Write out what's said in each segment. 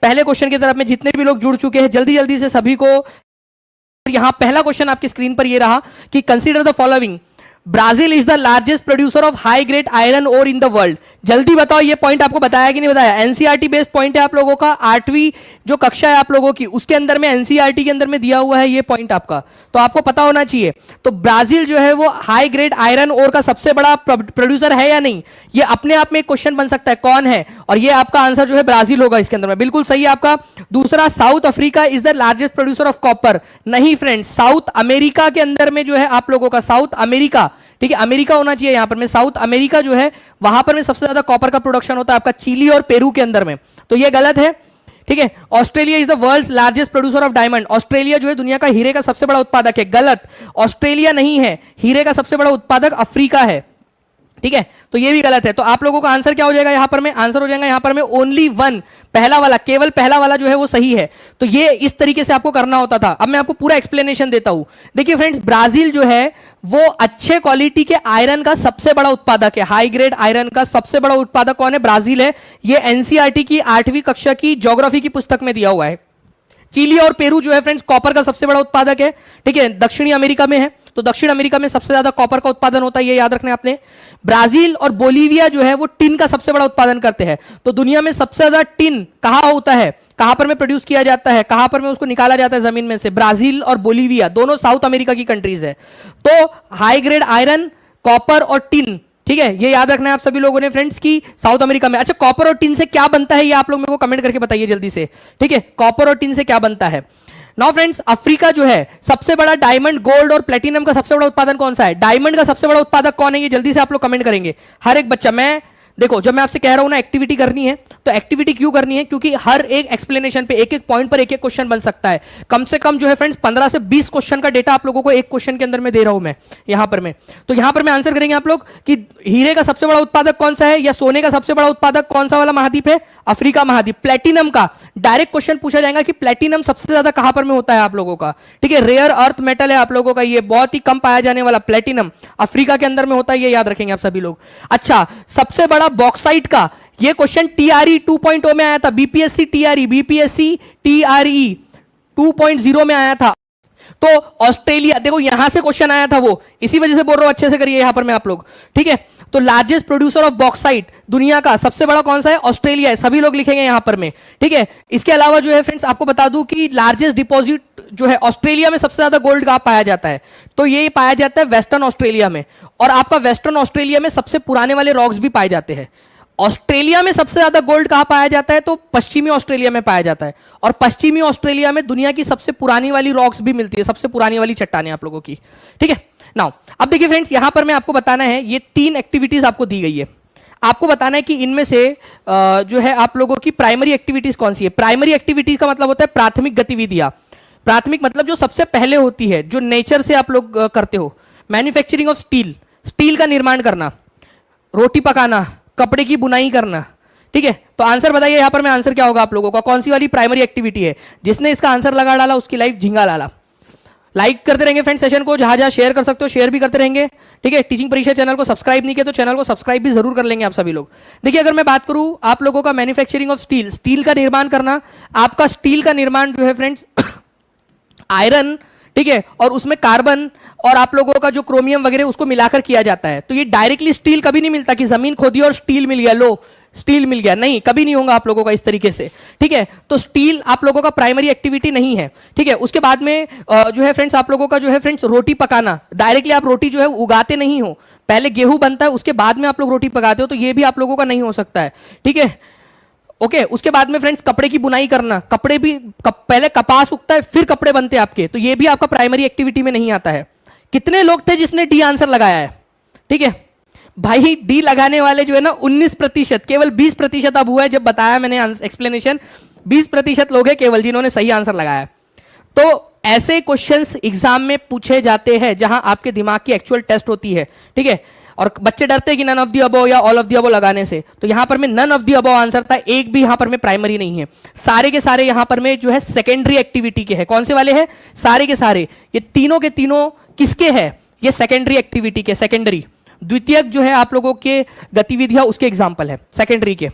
पहले क्वेश्चन की तरफ में जितने भी लोग जुड़ चुके हैं जल्दी जल्दी से सभी को, यहां पहला क्वेश्चन आपकी स्क्रीन पर ये रहा कि consider the following, Brazil is the largest producer of high grade iron ore in the world. जल्दी बताओ ये पॉइंट आपको बताया कि नहीं बताया? एनसीईआरटी बेस्ड पॉइंट है आप लोगों का, 8वीं जो कक्षा है आप लोगों की उसके अंदर में एनसीईआरटी के अंदर में दिया हुआ है ये पॉइंट आपका, तो आपको पता होना चाहिए। तो ब्राजील जो है वो हाई ग्रेड आयरन ओर का सबसे बड़ा प्रोड्यूसर है या नहीं, ये अपने आप में एक क्वेश्चन बन सकता है, कौन है? और ये आपका आंसर जो है ब्राजील होगा इसके अंदर में, बिल्कुल सही है आपका। दूसरा, south Africa is the largest producer of copper. नहीं फ्रेंड्स, साउथ अमेरिका के अंदर में जो है आप लोगों का साउथ अमेरिका, ठीक है, अमेरिका होना चाहिए यहां पर में, साउथ अमेरिका जो है वहां पर में सबसे ज्यादा कॉपर का प्रोडक्शन होता है आपका चिली और पेरू के अंदर में, तो ये गलत है। ठीक है, Australia is the world's largest producer of diamond. Australia जो है दुनिया का हीरे का सबसे बड़ा उत्पादक है, गलत, ऑस्ट्रेलिया नहीं है, हीरे का सबसे बड़ा उत्पादक अफ्रीका है। ठीक है, तो ये भी गलत है। तो आप लोगों का आंसर क्या हो जाएगा यहां पर में? आंसर हो जाएगा यहां पर में ओनली वन, पहला वाला, केवल पहला वाला जो है वो सही है। तो ये इस तरीके से आपको करना होता था। अब मैं आपको पूरा एक्सप्लेनेशन देता हूं। देखिए फ्रेंड्स, ब्राजील जो है वो अच्छे क्वालिटी के आयरन का सबसे बड़ा उत्पादक है, हाई ग्रेड आयरन का सबसे बड़ा उत्पादक कौन है? ब्राजील है। ये एनसीईआरटी की 8वीं कक्षा की ज्योग्राफी की पुस्तक में दिया हुआ है। चिली और पेरू जो है फ्रेंड्स कॉपर का सबसे बड़ा उत्पादक है। ठीक है, दक्षिणी अमेरिका में है, तो दक्षिण अमेरिका में सबसे ज्यादा कॉपर का उत्पादन होता है, ये याद रखना है आपने। ब्राजील और बोलीविया जो है वो टिन का सबसे बड़ा उत्पादन करते हैं। तो दुनिया में सबसे ज्यादा टिन कहां होता है, कहां पर में प्रोड्यूस किया जाता है, कहां पर में उसको निकाला जाता है जमीन में से? ब्राजील और बोलीविया दोनों साउथ अमेरिका की कंट्रीज है। तो हाई ग्रेड आयरन, कॉपर और टिन, ठीक है, ये याद रखना है आप सभी लोगों ने फ्रेंड्स की साउथ अमेरिका में। अच्छा, कॉपर और टिन से क्या बनता है ये आप लोग मेरे को कमेंट करके बताइए जल्दी से। ठीक है, कॉपर और टिन से क्या बनता है? नाउ फ्रेंड्स, अफ्रीका जो है सबसे बड़ा डायमंड, गोल्ड और प्लेटिनम का सबसे बड़ा उत्पादन कौन सा है? डायमंड का सबसे बड़ा उत्पादक कौन है? ये जल्दी से आप लोग कमेंट करेंगे हर एक बच्चा। मैं देखो, जब मैं आपसे कह रहा हूं ना एक्टिविटी करनी है, तो एक्टिविटी क्यों करनी है? क्योंकि हर एक एक्सप्लेनेशन पे एक एक पॉइंट पर एक एक क्वेश्चन बन सकता है। कम से कम जो है फ्रेंड्स 15 से 20 क्वेश्चन का डेटा आप लोगों को एक क्वेश्चन के अंदर में दे रहा हूं मैं यहां पर मैं। तो यहां पर मैं आंसर करेंगे आप लोग कि हीरे का सबसे बड़ा उत्पादक कौन सा है, या सोने का सबसे बड़ा उत्पादक कौन सा वाला महाद्वीप है? अफ्रीका महाद्वीप। प्लेटिनम का डायरेक्ट क्वेश्चन पूछा जाएगा कि प्लेटिनम सबसे ज्यादा कहां पर में होता है आप लोगों का? ठीक है, रेयर अर्थ मेटल है आप लोगों का, ये बहुत ही कम पाया जाने वाला प्लेटिनम अफ्रीका के अंदर में होता है, ये याद रखेंगे आप सभी लोग। अच्छा, सबसे बड़ा बॉक्साइट का, ये क्वेश्चन टीआरई 2.0 में आया था, बीपीएससी टीआरई 2.0 में आया था। तो ऑस्ट्रेलिया, देखो यहां से क्वेश्चन आया था, वो इसी वजह से बोल रहा हूं, अच्छे से करिए यहां पर मैं आप लोग। ठीक है, तो लार्जेस्ट प्रोड्यूसर ऑफ बॉक्साइट दुनिया का सबसे बड़ा कौन सा है? ऑस्ट्रेलिया है, सभी लोग लिखेंगे यहां पर में। ठीक है, इसके अलावा जो है फ्रेंड्स आपको बता दूं कि लार्जेस्ट डिपॉजिट जो है ऑस्ट्रेलिया में, सबसे ज्यादा गोल्ड कहां पाया जाता है? तो ये पाया जाता है वेस्टर्न ऑस्ट्रेलिया में। और आपका वेस्टर्न ऑस्ट्रेलिया में सबसे पुराने वाले रॉक्स भी पाए जाते हैं। ऑस्ट्रेलिया में सबसे ज्यादा गोल्ड कहां पाया जाता है? तो पश्चिमी ऑस्ट्रेलिया में पाया जाता है। और पश्चिमी ऑस्ट्रेलिया में दुनिया की सबसे पुरानी वाली रॉक्स भी मिलती है, सबसे पुरानी वाली चट्टानें आप लोगों की। ठीक है, नाउ अब देखिए फ्रेंड्स, यहां पर मैं आपको बताना है, ये 3 एक्टिविटीज आपको दी गई है। आपको बताना है कि इनमें से जो है आप लोगों की प्राइमरी एक्टिविटीज कौन सी है। प्राइमरी एक्टिविटीज का मतलब होता है प्राथमिक गतिविधियां। प्राथमिक मतलब जो सबसे पहले होती है, जो नेचर से आप लोग करते हो। मैन्युफैक्चरिंग ऑफ स्टील, स्टील का निर्माण करना, रोटी पकाना, कपड़े की बुनाई करना। ठीक है, तो आंसर बताइए यहां पर मैं, आंसर क्या होगा आप लोगों का? कौन सी वाली प्राइमरी एक्टिविटी है? जिसने इसका आंसर लगा डाला उसकी लाइफ झिंगा लाला। लाइक करते रहेंगे फ्रेंड सेशन को, जहां जहां शेयर कर सकते हो शेयर भी करते रहेंगे। ठीक है, टीचिंग परीक्षा चैनल को सब्सक्राइब नहीं किया तो चैनल को सब्सक्राइब भी जरूर कर लेंगे आप सभी लोग। देखिए, अगर मैं बात करूं आप लोगों का मैन्युफैक्चरिंग ऑफ स्टील, स्टील का निर्माण करना, आपका स्टील का निर्माण जो है फ्रेंड्स आयरन, ठीक है, और उसमें कार्बन और आप लोगों का जो क्रोमियम वगैरह उसको मिलाकर किया जाता है। तो ये डायरेक्टली स्टील कभी नहीं मिलता कि जमीन खोदी और स्टील मिल गया, लो स्टील मिल गया, नहीं, कभी नहीं होगा आप लोगों का इस तरीके से। ठीक है, तो स्टील आप लोगों का प्राइमरी एक्टिविटी नहीं है। ठीक है, उसके बाद में जो है फ्रेंड्स आप लोगों का जो है फ्रेंड्स रोटी पकाना, डायरेक्टली आप रोटी जो है उगाते नहीं हो, पहले गेहूं बनता है उसके बाद में आप लोग रोटी पकाते हो, तो ये भी आप लोगों का नहीं हो सकता है। ठीक है, ओके, उसके बाद में फ्रेंड्स कपड़े की बुनाई करना, कपड़े भी पहले कपास उगता है फिर कपड़े बनते हैं आपके, तो ये भी आपका प्राइमरी एक्टिविटी में नहीं आता है। कितने लोग थे जिसने डी आंसर लगाया है? ठीक है भाई, डी लगाने वाले जो है ना 19%, केवल 20% अब हुआ है, जब बताया मैंने एक्सप्लेनेशन, 20% लोग हैं केवल जिन्होंने सही आंसर लगाया। तो ऐसे क्वेश्चंस एग्जाम में पूछे जाते हैं जहां आपके दिमाग की एक्चुअल टेस्ट होती है। ठीक है, और बच्चे डरते हैं कि नन ऑफ दी अबव या ऑल ऑफ दी अबव लगाने से, तो यहां पर में none of the above answer था, एक भी यहां पर में प्राइमरी नहीं है। सारे के सारे यहां पर में जो है सेकेंडरी एक्टिविटी के हैं। कौन से वाले हैं? सारे के सारे, ये तीनों के तीनों किसके हैं? ये सेकेंडरी एक्टिविटी के, सेकेंडरी द्वितीयक जो है आप लोगों के गतिविधियां उसके एग्जाम्पल है सेकेंडरी के।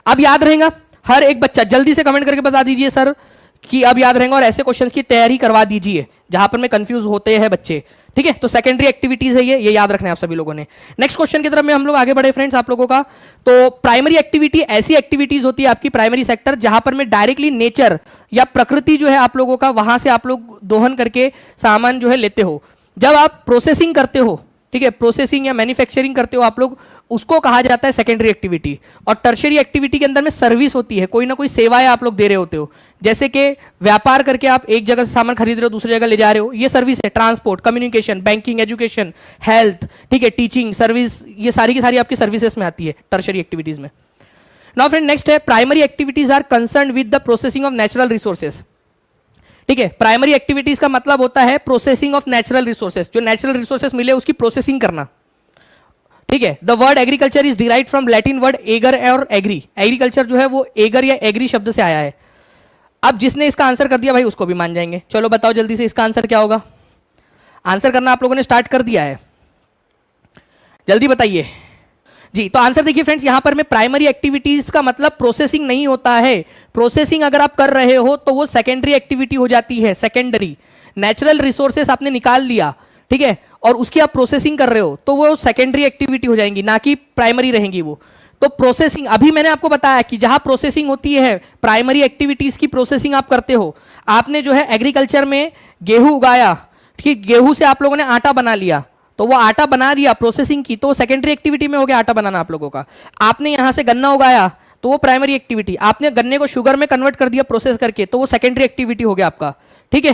अब याद रहेगा हर एक बच्चा जल्दी से कमेंट करके बता दीजिए सर कि अब याद रहेंगे, और ऐसे क्वेश्चंस की तैयारी करवा दीजिए जहां पर में कंफ्यूज होते हैं बच्चे। ठीक है, तो सेकेंडरी एक्टिविटीज है ये याद रखना है आप सभी लोगों ने। नेक्स्ट क्वेश्चन की तरफ में हम लोग आगे बढ़े फ्रेंड्स आप लोगों का। तो प्राइमरी एक्टिविटी ऐसी एक्टिविटीज होती है आपकी प्राइमरी सेक्टर जहां पर में डायरेक्टली नेचर या प्रकृति जो है आप लोगों का वहां से आप लोग दोहन करके सामान जो है लेते हो। जब आप प्रोसेसिंग करते हो, ठीक है, प्रोसेसिंग या मैन्युफैक्चरिंग करते हो आप लोग, उसको कहा जाता है सेकेंडरी एक्टिविटी। और टर्शियरी एक्टिविटी के अंदर में सर्विस होती है, कोई ना कोई सेवाएं आप लोग दे रहे होते हो, जैसे कि व्यापार करके आप एक जगह से सामान खरीद रहे हो दूसरी जगह ले जा रहे हो, ये सर्विस है। Transport, communication, banking, education, health, ठीक है, टीचिंग सर्विस, ये सारी की सारी आपकी सर्विसेज में आती है टर्शियरी एक्टिविटीज में। नाउ फ्रेंड नेक्स्ट है primary activities are concern with the processing of natural resources. ठीक है, प्राइमरी एक्टिविटीज का मतलब होता है प्रोसेसिंग ऑफ नेचुरल रिसोर्सेज, जो नेचुरल रिसोर्सेज मिले उसकी प्रोसेसिंग करना। ठीक है, the word agriculture is derived from Latin word ager और एग्री। एग्रीकल्चर जो है वो एगर या एग्री शब्द से आया है। अब जिसने इसका आंसर कर दिया भाई उसको भी मान जाएंगे। चलो बताओ जल्दी से इसका आंसर क्या होगा। आंसर करना आप लोगों ने स्टार्ट कर दिया है, जल्दी बताइए जी। तो आंसर देखिए फ्रेंड्स, यहां पर में प्राइमरी एक्टिविटीज का मतलब प्रोसेसिंग नहीं होता है। प्रोसेसिंग अगर आप कर रहे हो तो वो सेकेंडरी एक्टिविटी हो जाती है। सेकेंडरी नेचुरल रिसोर्सेस आपने निकाल लिया, ठीक है, और उसकी आप प्रोसेसिंग कर रहे हो तो वो सेकेंडरी एक्टिविटी हो जाएंगी, ना कि प्राइमरी रहेंगी वो। तो प्रोसेसिंग अभी मैंने आपको बताया कि जहां प्रोसेसिंग होती है प्राइमरी एक्टिविटीज की प्रोसेसिंग आप करते हो। आपने जो है एग्रीकल्चर में गेहूं उगाया, ठीक, गेहूं से आप लोगों ने आटा बना लिया, तो वो आटा बना दिया प्रोसेसिंग की, तो वो सेकेंडरी एक्टिविटी में हो गया आटा बनाना आप लोगों का। आपने यहां से गन्ना उगाया तो वो प्राइमरी एक्टिविटी। आपने गन्ने को शुगर में कन्वर्ट कर दिया प्रोसेस करके, तो वो सेकेंडरी एक्टिविटी हो गया आपका। ठीक है,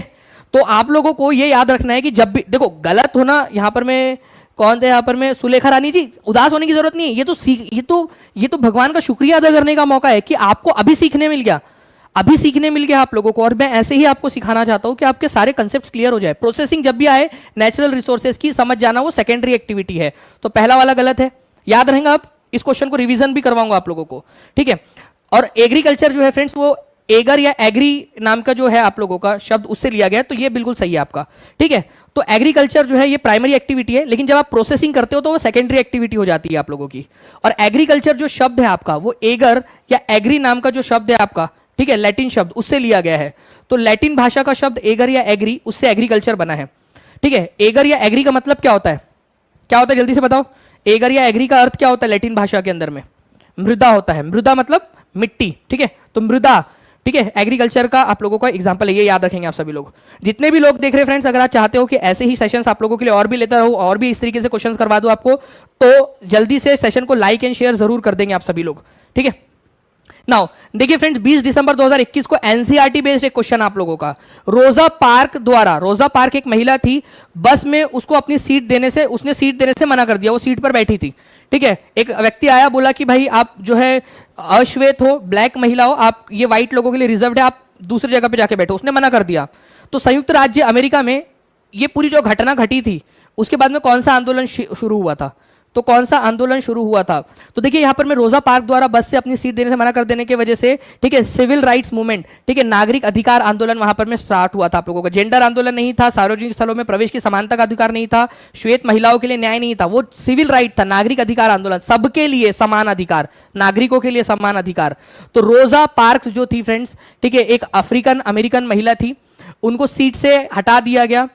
तो आप लोगों को ये याद रखना है कि जब भी देखो गलत होना, यहां पर मैं कौन थे, यहां पर मैं सुलेखा रानी जी, उदास होने की जरूरत नहीं है। ये तो भगवान का शुक्रिया अदा करने का मौका है कि आपको अभी सीखने मिल गया, अभी सीखने मिल गया आप लोगों को। और मैं ऐसे ही आपको सिखाना चाहता हूं कि आपके सारे कंसेप्ट क्लियर हो जाए। प्रोसेसिंग जब भी आए नेचुरल रिसोर्सेज की समझ जाना, वो सेकेंडरी एक्टिविटी है। तो पहला वाला गलत है, याद रहेगा। आप इस क्वेश्चन को रिवीजन भी करवाऊंगा आप लोगों को, ठीक है। और एग्रीकल्चर जो है फ्रेंड्स वो एगर या एग्री नाम का जो है आप लोगों का शब्द उससे लिया गया है, तो ये बिल्कुल सही है आपका। ठीक है, तो एग्रीकल्चर जो है ये प्राइमरी एक्टिविटी है, लेकिन जब आप प्रोसेसिंग करते हो तो वो सेकेंडरी एक्टिविटी हो जाती है आप लोगों की। और एग्रीकल्चर जो शब्द है आपका वो एगर या एग्री नाम का जो शब्द है आपका, ठीक है, लैटिन शब्द उससे लिया गया है। तो लैटिन भाषा का शब्द एगर या एग्री, उससे एग्रीकल्चर बना है। ठीक है, एगर या एग्री का मतलब क्या होता है, क्या होता है जल्दी से बताओ। एगर या एग्री का अर्थ क्या होता है लैटिन भाषा के अंदर में? मृदा होता है। मृदा मतलब मिट्टी, ठीक है, तो मृदा, ठीक है, एग्रीकल्चर का आप लोगों का एग्जांपल है, ये याद रखेंगे आप सभी लोग। जितने भी लोग देख रहे हैं फ्रेंड्स, अगर आप चाहते हो कि ऐसे ही सेशंस आप लोगों के लिए और भी लेता रहूं और भी इस तरीके से क्वेश्चंस करवा दूं आपको, तो जल्दी से सेशन को लाइक एंड शेयर जरूर कर देंगे आप सभी लोग, ठीक है। नाउ देखिए फ्रेंड्स, 20 दिसंबर 2021 को एनसीईआरटी बेस्ड एक क्वेश्चन आप लोगों का रोजा पार्क द्वारा, रोजा पार्क एक महिला थी, बस में उसको अपनी सीट देने से, उसने सीट देने से मना कर दिया, वो सीट पर बैठी थी। ठीक है, एक व्यक्ति आया, बोला कि भाई आप जो है अश्वेत हो, ब्लैक महिला हो, आप ये व्हाइट लोगों के लिए रिजर्व्ड है, आप दूसरी जगह पे जाके बैठो। उसने मना कर दिया। तो संयुक्त राज्य अमेरिका में ये पूरी जो घटना घटी थी, उसके बाद में कौन सा आंदोलन शुरू हुआ था? तो कौन सा आंदोलन शुरू हुआ था? तो देखिए यहां पर मैं रोजा पार्क द्वारा बस से अपनी सीट देने से मना कर देने की वजह से, ठीक है, सिविल राइट्स मूवमेंट, ठीक है, नागरिक अधिकार आंदोलन वहां पर में स्टार्ट हुआ था आप लोगों का। जेंडर आंदोलन नहीं था, सार्वजनिक स्थलों में प्रवेश की समानता का अधिकार नहीं था, श्वेत महिलाओं के लिए न्याय नहीं था, वो सिविल राइट था, नागरिक अधिकार आंदोलन, सबके लिए समान अधिकार, नागरिकों के लिए समान अधिकार। तो रोजा पार्क्स जो थी फ्रेंड्स, ठीक है, एक अफ्रीकन अमेरिकन महिला थी, उनको सीट से हटा दिया गया।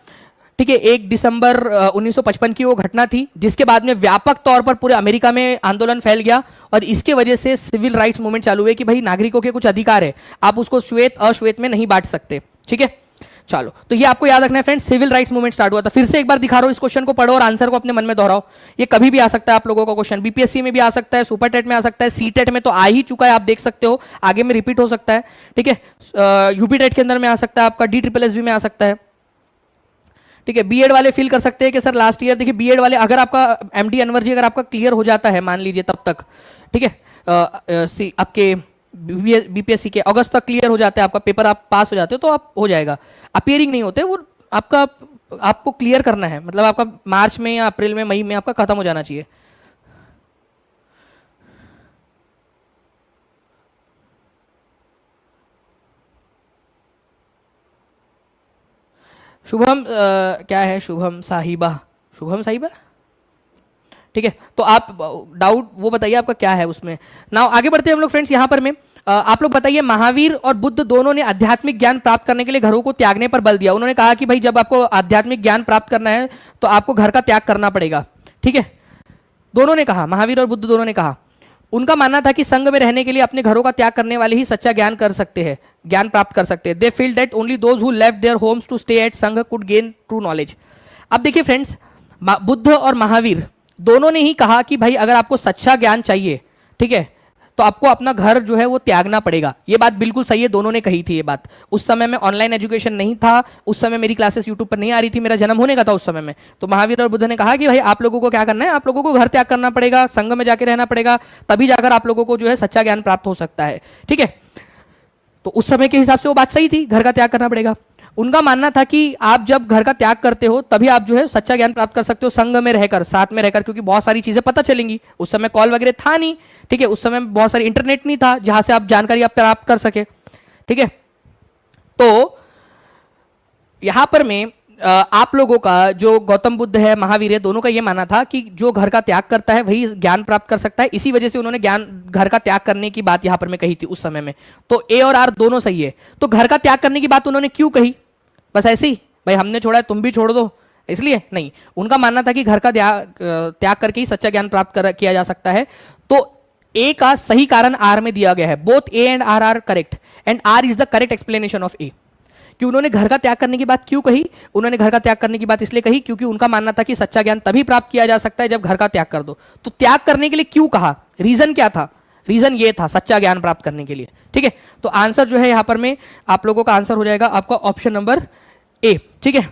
ठीक है, 1 दिसंबर 1955 की वो घटना थी, जिसके बाद में व्यापक तौर पर पूरे अमेरिका में आंदोलन फैल गया और इसके वजह से सिविल राइट्स मूवमेंट चालू हुए कि भाई नागरिकों के कुछ अधिकार है, आप उसको श्वेत अश्वेत में नहीं बांट सकते। ठीक है, चलो, तो ये आपको याद रखना है friends, civil rights movement start हुआ था। फिर से एक बार दिखा रहा हूं, इस क्वेश्चन को पढ़ो और आंसर को अपने मन में दोहराओ। ये कभी भी आ सकता है आप लोगों का क्वेश्चन, बीपीएससी में भी आ सकता है, सुपर टेट में आ सकता है, सी टेट में तो आ ही चुका है, आप देख सकते हो, आगे में रिपीट हो सकता है। ठीक है, यूपी टेट के अंदर में आ सकता है, आपका DSSB में आ सकता है। ठीक है, बीएड वाले फील कर सकते हैं कि सर लास्ट ईयर, देखिए बीएड वाले, अगर आपका एमडी अनवर जी अगर आपका क्लियर हो जाता है, मान लीजिए तब तक, ठीक है, आपके बीपीएससी के अगस्त तक क्लियर हो जाता है आपका पेपर, आप पास हो जाते हो तो आप हो जाएगा। अपीयरिंग नहीं होते, वो आपका आपको क्लियर करना है, मतलब आपका मार्च में या अप्रैल में, मई में आपका खत्म हो जाना चाहिए। शुभम क्या है, शुभम साहिबा, शुभम साहिबा, ठीक है, तो आप डाउट वो बताइए आपका क्या है उसमें। नाउ आगे बढ़ते हैं हम लोग फ्रेंड्स, यहाँ पर में आप लोग बताइए, महावीर और बुद्ध दोनों ने आध्यात्मिक ज्ञान प्राप्त करने के लिए घरों को त्यागने पर बल दिया। उन्होंने कहा कि भाई जब आपको आध्यात्मिक ज्ञान प्राप्त करना है तो आपको घर का त्याग करना पड़ेगा। ठीक है, दोनों ने कहा, महावीर और बुद्ध दोनों ने कहा। उनका मानना था कि संघ में रहने के लिए अपने घरों का त्याग करने वाले ही सच्चा ज्ञान कर सकते हैं, ज्ञान प्राप्त कर सकते हैं। They feel that only those who left their homes to stay at Sangh could gain true knowledge. अब देखिए फ्रेंड्स, बुद्ध और महावीर दोनों ने ही कहा कि भाई अगर आपको सच्चा ज्ञान चाहिए, ठीक है, तो आपको अपना घर जो है वो त्यागना पड़ेगा। ये बात बिल्कुल सही है, दोनों ने कही थी ये बात। उस समय में ऑनलाइन एजुकेशन नहीं था, उस समय मेरी क्लासेस यूट्यूब पर नहीं आ रही थी, मेरा जन्म होने का था उस समय में। तो महावीर और बुद्ध ने कहा कि भाई आप लोगों को क्या करना है, आप लोगों को घर त्याग करना पड़ेगा, संघ में जाके रहना पड़ेगा, तभी जाकर आप लोगों को जो है सच्चा ज्ञान प्राप्त हो सकता है। ठीक है, तो उस समय के हिसाब से वो बात सही थी, घर का त्याग करना पड़ेगा। उनका मानना था कि आप जब घर का त्याग करते हो तभी आप जो है सच्चा ज्ञान प्राप्त कर सकते हो, संघ में रहकर, साथ में रहकर, क्योंकि बहुत सारी चीजें पता चलेंगी। उस समय कॉल वगैरह था नहीं, ठीक है, उस समय बहुत सारी इंटरनेट नहीं था जहां से आप जानकारी आप प्राप्त कर सके। ठीक है, तो यहां पर मैं आप लोगों का जो गौतम बुद्ध है, महावीर है, दोनों का यह मानना था कि जो घर का त्याग करता है वही ज्ञान प्राप्त कर सकता है। इसी वजह से उन्होंने ज्ञान घर का त्याग करने की बात यहां पर मैं कही थी उस समय में। तो ए और आर दोनों सही है। तो घर का त्याग करने की बात उन्होंने क्यों कही? बस ऐसे ही, भाई हमने छोड़ा है तुम भी छोड़ दो, इसलिए नहीं। उनका मानना था कि घर का त्याग करके ही सच्चा ज्ञान प्राप्त किया जा सकता है। तो ए का सही कारण आर में दिया गया है। Both A and R are correct and R is the correct explanation of A. कि उन्होंने घर का त्याग करने की बात क्यों कही? उन्होंने घर का त्याग करने की बात इसलिए कही क्योंकि उनका मानना था कि सच्चा ज्ञान तभी प्राप्त किया जा सकता है जब घर का त्याग कर दो। तो त्याग करने के लिए क्यों कहा, रीजन क्या था? रीजन ये था सच्चा ज्ञान प्राप्त करने के लिए। ठीक है, तो आंसर जो है यहां पर में आप लोगों का आंसर हो जाएगा आपका ऑप्शन नंबर ए। ठीक है,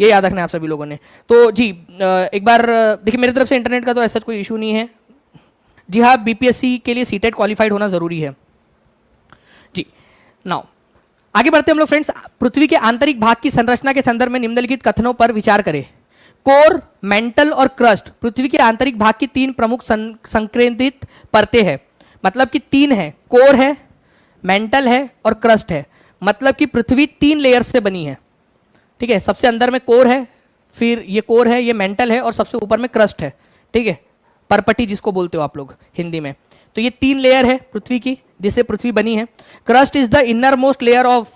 ये याद रखना है आप सभी लोगों ने। तो जी एक बार देखिए, मेरी तरफ से इंटरनेट का तो ऐसा कोई इशू नहीं है। जी हाँ, बीपीएससी के लिए सीटेट क्वालिफाइड होना जरूरी है जी। नाउ आगे बढ़ते हैं हम लोग फ्रेंड्स। पृथ्वी के आंतरिक भाग की संरचना के संदर्भ में निम्नलिखित कथनों पर विचार करें। कोर, मेंटल और क्रस्ट पृथ्वी के आंतरिक भाग की तीन प्रमुख संकेंद्रित परतें हैं। मतलब कि तीन है, कोर है, मेंटल है और क्रस्ट है। मतलब कि पृथ्वी तीन लेयर से बनी है। ठीक है, सबसे अंदर में कोर है, फिर ये कोर है, ये मेंटल है और सबसे ऊपर में क्रस्ट है। ठीक है, परपटी जिसको बोलते हो आप लोग हिंदी में। तो ये तीन लेयर है पृथ्वी की जिससे पृथ्वी बनी है। Crust is the inner most layer of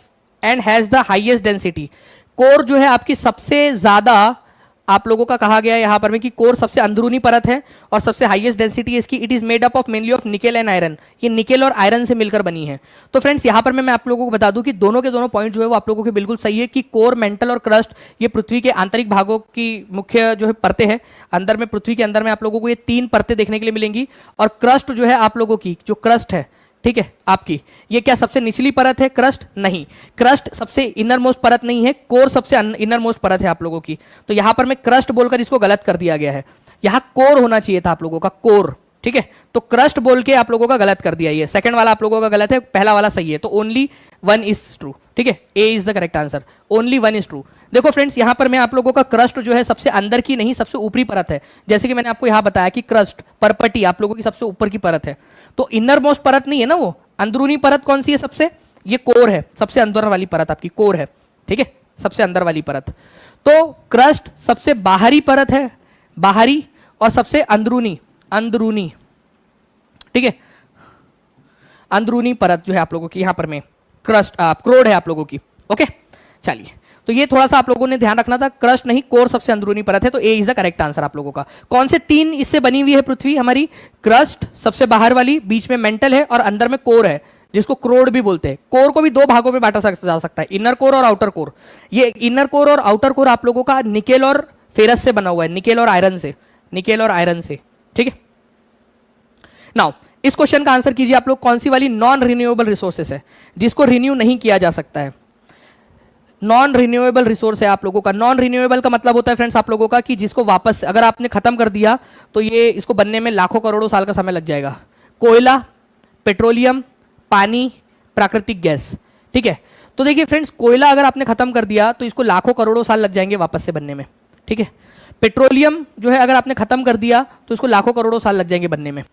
and has the highest density. Core जो है आपकी सबसे ज्यादा, आप लोगों का कहा गया है यहां पर में कि कोर सबसे अंदरूनी परत है और सबसे हाईएस्ट डेंसिटी है इसकी। It is made up of mainly of nickel and iron. ये निकेल और आयरन से मिलकर बनी है। तो फ्रेंड्स यहां पर मैं आप लोगों को बता दूं कि दोनों के दोनों पॉइंट जो है वो आप लोगों के बिल्कुल सही है कि कोर, मेंटल और क्रस्ट ये पृथ्वी के आंतरिक भागों की मुख्य जो है परतें हैं। अंदर में, पृथ्वी के अंदर में आप लोगों को ये तीन परतें देखने के लिए मिलेंगी। और क्रस्ट जो है आप लोगों की जो क्रस्ट है, ठीक है, आपकी ये क्या सबसे निचली परत है? क्रस्ट नहीं, क्रस्ट सबसे इनर मोस्ट परत नहीं है, कोर सबसे इनर मोस्ट परत है आप लोगों की। तो यहां पर मैं क्रस्ट बोलकर इसको गलत कर दिया गया है। यहां कोर होना चाहिए था आप लोगों का, कोर। ठीक है, तो क्रस्ट बोल के आप लोगों का गलत कर दिया। ये सेकंड वाला आप लोगों का गलत है, पहला वाला सही है। तो ओनली वन इज ट्रू। ठीक है, A is the correct answer, only one is true. देखो फ्रेंड्स, यहां पर मैं आप लोगों का क्रस्ट जो है सबसे अंदर की नहीं, सबसे ऊपरी परत है। जैसे कि मैंने आपको यहां बताया कि क्रस्ट, परपटी आप लोगों की सबसे ऊपर की परत है। तो इनर मोस्ट परत नहीं है ना वो, अंदरूनी परत कौन सी है सबसे? ये कोर है, सबसे अंदर वाली परत आपकी कोर है। ठीक है, सबसे अंदर वाली परत। तो क्रस्ट सबसे बाहरी परत है, बाहरी, और सबसे अंदरूनी, अंदरूनी। ठीक है, अंदरूनी परत जो है आप लोगों की यहां पर में क्रस्ट, क्रोड है आप लोगों की। ओके, चलिए, तो ये थोड़ा सा आप लोगों ने ध्यान रखना था। क्रस्ट नहीं, कोर सबसे अंदरूनी परत है। तो ए इज द करेक्ट आंसर आप लोगों का। कौन से तीन इससे बनी हुई है पृथ्वी हमारी? क्रस्ट सबसे बाहर वाली, बीच में मेंटल है और अंदर में कोर है जिसको क्रोड भी बोलते हैं। कोर को भी दो भागों में बांटा जा सकता है, इनर कोर और आउटर कोर। ये इनर कोर और आउटर कोर आप लोगों का निकेल और फेरस से बना हुआ है, निकेल और आयरन से, निकेल और आयरन से। ठीक है, नाउ इस क्वेश्चन का आंसर कीजिए आप लोग। कौन सी वाली नॉन रिन्यूएबल रिसोर्सेस है जिसको रिन्यू नहीं किया जा सकता है? नॉन रिन्यूएबल रिसोर्स है आप लोगों का। नॉन रिन्यूएबल का मतलब होता है फ्रेंड्स आप लोगों का कि जिसको वापस अगर आपने खत्म कर दिया तो ये इसको बनने में लाखों करोड़ों साल का समय लग जाएगा। कोयला, पेट्रोलियम, पानी, प्राकृतिक गैस। ठीक है, तो देखिए फ्रेंड्स, कोयला अगर आपने खत्म कर दिया तो इसको लाखों करोड़ों साल लग जाएंगे वापस से बनने में। ठीक है, पेट्रोलियम जो है अगर आपने खत्म कर दिया तो इसको लाखों करोड़ों साल लग जाएंगे बनने में।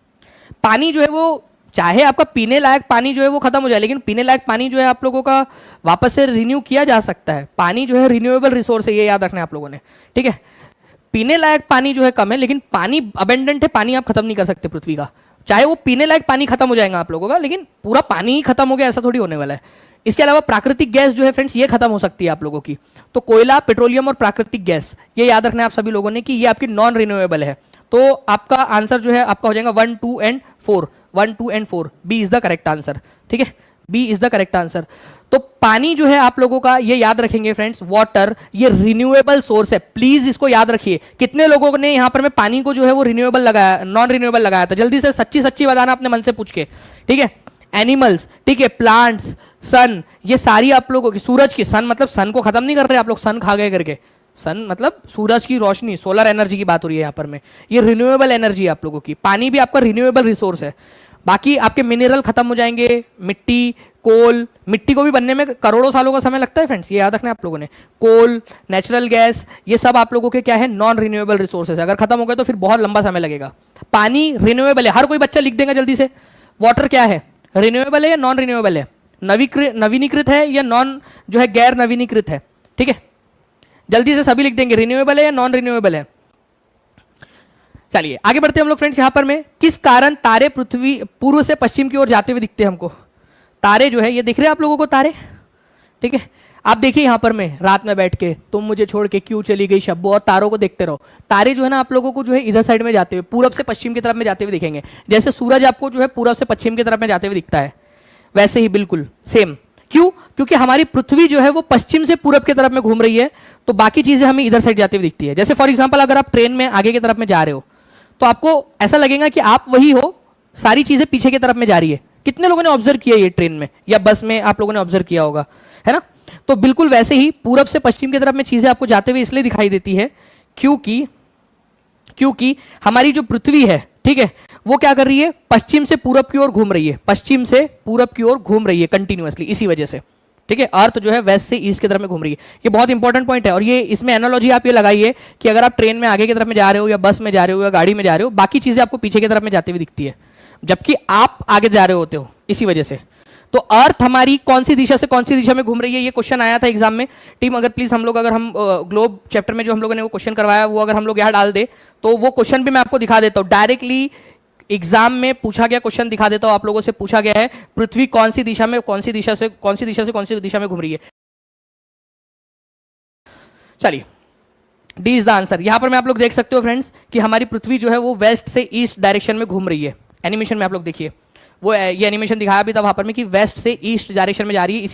पानी जो है वो, चाहे आपका पीने लायक पानी जो है वो खत्म हो जाए, लेकिन पीने लायक पानी जो है आप लोगों का वापस से रिन्यू किया जा सकता है। पानी जो है रिन्यूएबल रिसोर्स है, ये याद रखना है आप लोगों ने। ठीक है, पीने लायक पानी जो है कम है, लेकिन पानी अबेंडेंट है, पानी आप खत्म नहीं कर सकते पृथ्वी का। चाहे वो पीने लायक पानी खत्म हो जाएगा आप लोगों का, लेकिन पूरा पानी ही खत्म हो गया ऐसा थोड़ी होने वाला है। इसके अलावा प्राकृतिक गैस जो है फ्रेंड्स ये खत्म हो सकती है आप लोगों की। तो कोयला, पेट्रोलियम और प्राकृतिक गैस ये याद रखना है आप सभी लोगों ने कि ये आपकी नॉन रिन्यूएबल है। तो आपका आंसर जो है आपका हो जाएगा 1, 2 and 4, 1, 2 and 4, B is the correct answer. ठीक है, B is the correct answer. तो पानी जो है आप लोगों का ये याद रखेंगे फ्रेंड्स, वाटर ये रिन्यूएबल सोर्स है, प्लीज इसको याद रखिए। कितने लोगों ने यहां पर मैं पानी को जो है वो रिन्यूएबल लगाया, नॉन रिन्यूएबल लगाया था? जल्दी से सच्ची सच्ची बताना अपने मन से पूछ के। ठीक है, एनिमल्स, ठीक है, प्लांट्स, सन, ये सारी आप लोगों की, सूरज की, सन मतलब सन को खत्म नहीं कर रहे आप लोग सन खा गए करके, सन मतलब सूरज की रोशनी, सोलर एनर्जी की बात हो रही है यहाँ पर में, ये रिन्यूएबल एनर्जी है आप लोगों की। पानी भी आपका रिन्यूएबल रिसोर्स है। बाकी आपके मिनरल खत्म हो जाएंगे, मिट्टी, कोल, मिट्टी को भी बनने में करोड़ों सालों का समय लगता है फ्रेंड्स, ये याद रखना है आप लोगों ने। कोल, नेचुरल गैस, ये सब आप लोगों के क्या है, नॉन रिन्यूएबल रिसोर्सेज है। अगर खत्म हो गए तो फिर बहुत लंबा समय लगेगा। पानी रिन्यूएबल है, हर कोई बच्चा लिख देगा जल्दी से। वाटर क्या है, रिन्यूएबल है या नॉन रिन्यूएबल है, नवीनीकृत है या नॉन जो है गैर नवीनीकृत है? ठीक है, जल्दी से सभी लिख देंगे, रिन्यूएबल है या नॉन रिन्यूएबल है। चलिए आगे बढ़ते हैं हम लोग फ्रेंड्स। यहां पर में किस कारण तारे पृथ्वी पूर्व से पश्चिम की ओर जाते हुए दिखते हैं हमको? तारे जो है ये दिख रहे हैं आप लोगों को तारे, ठीक है। आप देखिए यहां पर में रात में बैठ के तुम मुझे छोड़ के क्यों चली गई शब्बो, और तारों को देखते रहो। तारे जो है ना आप लोगों को जो है इधर साइड में जाते हुए, पूरब से पश्चिम की तरफ में जाते हुए दिखेंगे। जैसे सूरज आपको जो है पूरब से पश्चिम की तरफ में जाते हुए दिखता है, वैसे ही बिल्कुल सेम। क्यों? क्योंकि हमारी पृथ्वी जो है वो पश्चिम से पूरब की तरफ में घूम रही है, तो बाकी चीजें हमें इधर साइड जाते हुए दिखती है। जैसे फॉर एग्जांपल अगर आप ट्रेन में आगे की तरफ में जा रहे हो तो आपको ऐसा लगेगा कि आप वही हो, सारी चीजें पीछे की तरफ में जा रही है। कितने लोगों ने ऑब्जर्व किया ये ट्रेन में या बस में, आप लोगों ने ऑब्जर्व किया होगा, है ना? तो बिल्कुल वैसे ही पूरब से पश्चिम की तरफ में चीजें आपको जाते हुए इसलिए दिखाई देती है क्योंकि हमारी जो पृथ्वी है, ठीक है, वो क्या कर रही है, पश्चिम से पूरब की ओर घूम रही है, पश्चिम से पूरब की ओर घूम रही है कंटिन्यूअसली, इसी वजह से। ठीक है, अर्थ जो है वेस्ट से ईस्ट की तरफ में घूम रही है। ये बहुत इंपॉर्टेंट पॉइंट है, और ये इसमें एनालॉजी आप ये लगाइए कि अगर आप ट्रेन में आगे की तरफ में जा रहे हो या बस में जा रहे हो या गाड़ी में जा रहे हो, बाकी चीजें आपको पीछे की तरफ में जाती हुई दिखती है, जबकि आप आगे जा रहे होते हो, इसी वजह से। तो अर्थ हमारी कौन सी दिशा से कौन सी दिशा में घूम रही है, ये क्वेश्चन आया था एग्जाम में। टीम अगर प्लीज हम लोग, अगर हम ग्लोब चैप्टर में जो हम लोगों ने वो क्वेश्चन करवाया वो अगर हम लोग यहाँ डाल दे तो वो क्वेश्चन भी मैं आपको दिखा देता हूँ। डायरेक्टली एग्जाम में पूछा गया क्वेश्चन दिखा देता हूं आप लोगों से। पूछा गया है पृथ्वी कौन सी दिशा में कौन सी दिशा से कौन सी दिशा में घूम रही है। चलिए, डी इज द आंसर। यहां पर मैं आप लोग देख सकते हो फ्रेंड्स कि हमारी पृथ्वी जो है वो वेस्ट से ईस्ट डायरेक्शन में घूम रही है। एनिमेशन में आप लोग देखिए, वो ये एनिमेशन दिखाया भी था वहां पर में कि वेस्ट से ईस्ट डायरेक्शन में जा रही है।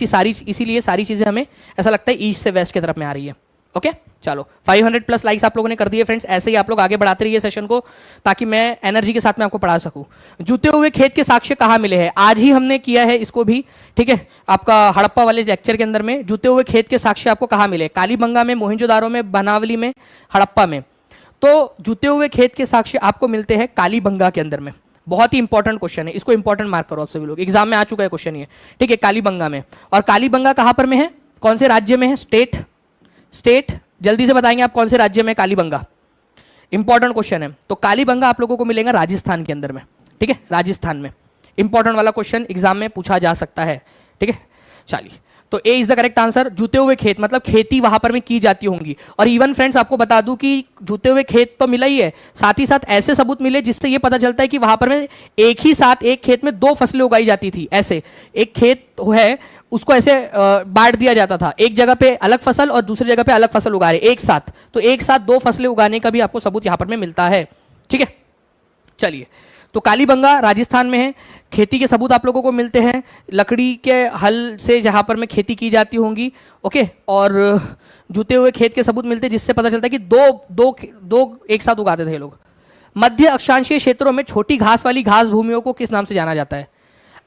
इसीलिए सारी चीजें हमें ऐसा लगता है ईस्ट से वेस्ट की तरफ में आ रही है। ओके, चलो 500 प्लस लाइक्स आप लोगों ने कर दिए फ्रेंड्स। ऐसे ही आप लोग आगे बढ़ाते रहिए सेशन को, ताकि मैं एनर्जी के साथ में आपको पढ़ा सकूं। जूते हुए खेत के साक्ष्य कहाँ मिले हैं? आज ही हमने किया है इसको भी, ठीक है, आपका हड़प्पा वाले लेक्चर के अंदर में। जूते हुए खेत के साक्ष्य आपको कहाँ मिले? कालीबंगा में, मोहिंजोदारो में, बनावली में, हड़प्पा में। तो जूते हुए खेत के साक्ष्य आपको मिलते हैं कालीबंगा के अंदर में। बहुत ही इंपॉर्टेंट क्वेश्चन है, इसको इंपॉर्टेंट मार्क करो आप सभी लोग, एग्जाम में आ चुका है क्वेश्चन ये, ठीक है। कालीबंगा में, और कालीबंगा कहाँ पर में है, कौन से राज्य में है? स्टेट जल्दी से बताएंगे आप कौन से राज्य में कालीबंगा? इंपॉर्टेंट क्वेश्चन है। तो कालीबंगा आप लोगों को मिलेगा राजस्थान के अंदर में, ठीक है, राजस्थान में। इंपॉर्टेंट वाला क्वेश्चन एग्जाम में पूछा जा सकता है, ठीक है। चलिए, तो ए इज द करेक्ट आंसर। जूते हुए खेत मतलब खेती वहां पर में की जाती होंगी। और इवन फ्रेंड्स आपको बता दूं कि जूते हुए खेत तो मिला ही है, साथ ही साथ ऐसे सबूत मिले जिससे ये पता चलता है कि वहां पर में एक ही साथ एक खेत में 2 फसलें उगाई जाती थी। ऐसे एक खेत है उसको ऐसे बांट दिया जाता था, एक जगह पे अलग फसल और दूसरी जगह पे अलग फसल उगा रहे एक साथ, तो एक साथ 2 फसलें उगाने का भी आपको सबूत यहां पर में मिलता है, ठीक है। चलिए, तो कालीबंगा राजस्थान में है। खेती के सबूत आप लोगों को मिलते हैं, लकड़ी के हल से जहां पर में खेती की जाती होंगी, ओके। और जूते हुए खेत के सबूत मिलते हैं जिससे पता चलता है कि दो एक साथ उगाते थे ये लोग। मध्य अक्षांशीय क्षेत्रों में छोटी घास वाली घास भूमियों को किस नाम से जाना जाता है?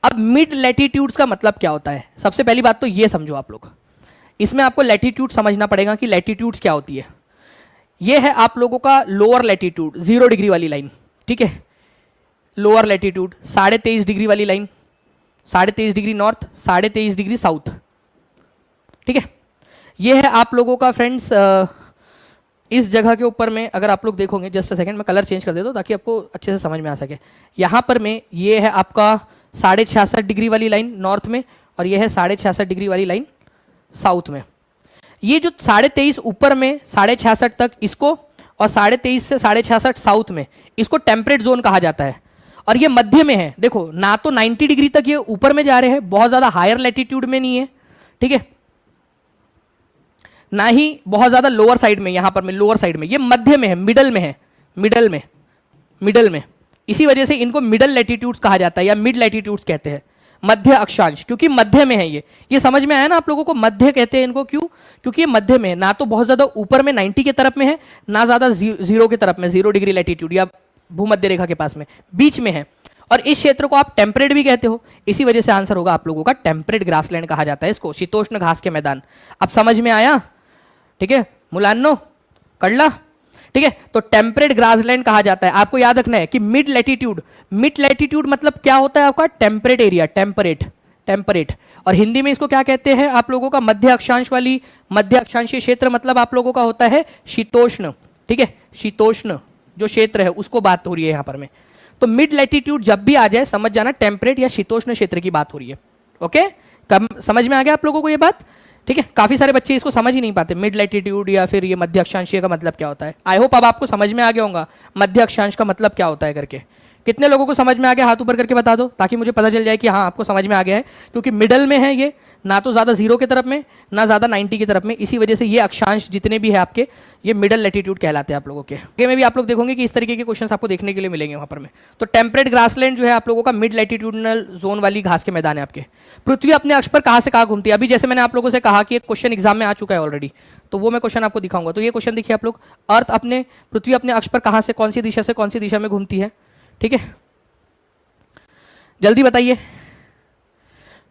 अब मिड लैटिट्यूड्स का मतलब क्या होता है? सबसे पहली बात तो ये समझो आप लोग, इसमें आपको लैटिट्यूड समझना पड़ेगा कि लैटिट्यूड्स क्या होती है। ये है आप लोगों का लोअर लैटिट्यूड, 0 डिग्री वाली लाइन, ठीक है। लोअर लैटिट्यूड 23.5 डिग्री वाली line, 23.5 degree north, 23.5 degree south, ठीक है। ये है आप लोगों का फ्रेंड्स इस जगह के ऊपर में, अगर आप लोग देखोगे, जस्ट अ सेकंड मैं कलर चेंज कर देता हूं ताकि आपको अच्छे से समझ में आ सके। यहां पर में ये है आपका 66.5 डिग्री वाली लाइन नॉर्थ में, और ये है 66.5 डिग्री वाली लाइन साउथ में। ये जो 23.5 ऊपर में 66.5 तक इसको, और 23.5 से 66.5 साउथ में, इसको टेम्परेट जोन कहा जाता है। और ये मध्य में है। देखो ना तो 90 डिग्री तक ये ऊपर में जा रहे हैं, बहुत ज्यादा हायर लैटिट्यूड में नहीं है, ठीक है, ना ही बहुत ज्यादा लोअर साइड में, यहां पर में लोअर साइड में, ये मध्य में है, मिडल में है, मिडल में। इसी वजह से इनको मिडल लैटिट्यूड्स कहा जाता है या मिड लैटिट्यूड्स कहते हैं, मध्य अक्षांश, क्योंकि मध्य में है ये समझ में आया ना आप लोगों को? मध्य कहते हैं इनको, क्यों? क्योंकि ये मध्य में है, ना तो बहुत ज्यादा ऊपर में 90 की तरफ में है, ना ज्यादा जीरो की तरफ में, 0 डिग्री लैटिट्यूड या भूमध्य रेखा के पास में, बीच में है। और इस क्षेत्र को आप टेम्परेट भी कहते हो, इसी वजह से आंसर होगा आप लोगों का टेम्परेट ग्रासलैंड कहा जाता है इसको, शीतोष्ण घास के मैदान। अब समझ में आया? ठीक है मुलान्नो, कड़ला, ठीक है। तो टेम्परेट ग्रासलैंड कहा जाता है। आपको याद रखना है कि मिड लैटिट्यूड मतलब क्या होता है आपका? Temperate area, temperate. और हिंदी में इसको क्या कहते हैं आप लोगों का? मध्य अक्षांश वाली, मध्य अक्षांशीय क्षेत्र मतलब आप लोगों का होता है शीतोष्ण, ठीक है, शीतोष्ण जो क्षेत्र है उसको बात हो रही है यहां पर में। तो मिड लैटिट्यूड जब भी आ जाए समझ जाना टेम्परेट या शीतोष्ण क्षेत्र की बात हो रही है। ओके, कब समझ में आ गया आप लोगों को ये बात? ठीक है, काफी सारे बच्चे इसको समझ ही नहीं पाते, मिड लैटिट्यूड या फिर ये मध्य अक्षांशीय का मतलब क्या होता है। आई होप अब आपको समझ में आ गया होगा मध्य अक्षांश का मतलब क्या होता है करके। कितने लोगों को समझ में आ गया? हाथ ऊपर करके बता दो ताकि मुझे पता चल जाए कि हाँ आपको समझ में आ गया है। क्योंकि मिडल में है ये, ना तो ज्यादा 0 की तरफ में ना ज्यादा 90 की तरफ में, इसी वजह से ये अक्षांश जितने भी है आपके ये मिडल लैटिट्यूड कहलाते हैं आप लोगों के। आगे में भी आप लोग देखोगे कि इस तरीके के क्वेश्चन आपको देखने के लिए मिलेंगे वहां पर में। तो टेम्परेट ग्रासलैंड जो है आप लोगों का मिड लैटिट्यूडनल जोन वाली घास के मैदान है आपके। पृथ्वी अपने अक्ष पर कहां से कहां घूमती है? अभी जैसे मैंने आप लोगों से कहा कि एक क्वेश्चन एग्जाम में आ चुका है ऑलरेडी, तो वो मैं क्वेश्चन आपको दिखाऊंगा। तो ये क्वेश्चन देखिए आप लोग, अर्थ अपने पृथ्वी अपने अक्ष पर कहां से कौन सी दिशा से कौन सी दिशा में घूमती है? ठीक है, जल्दी बताइए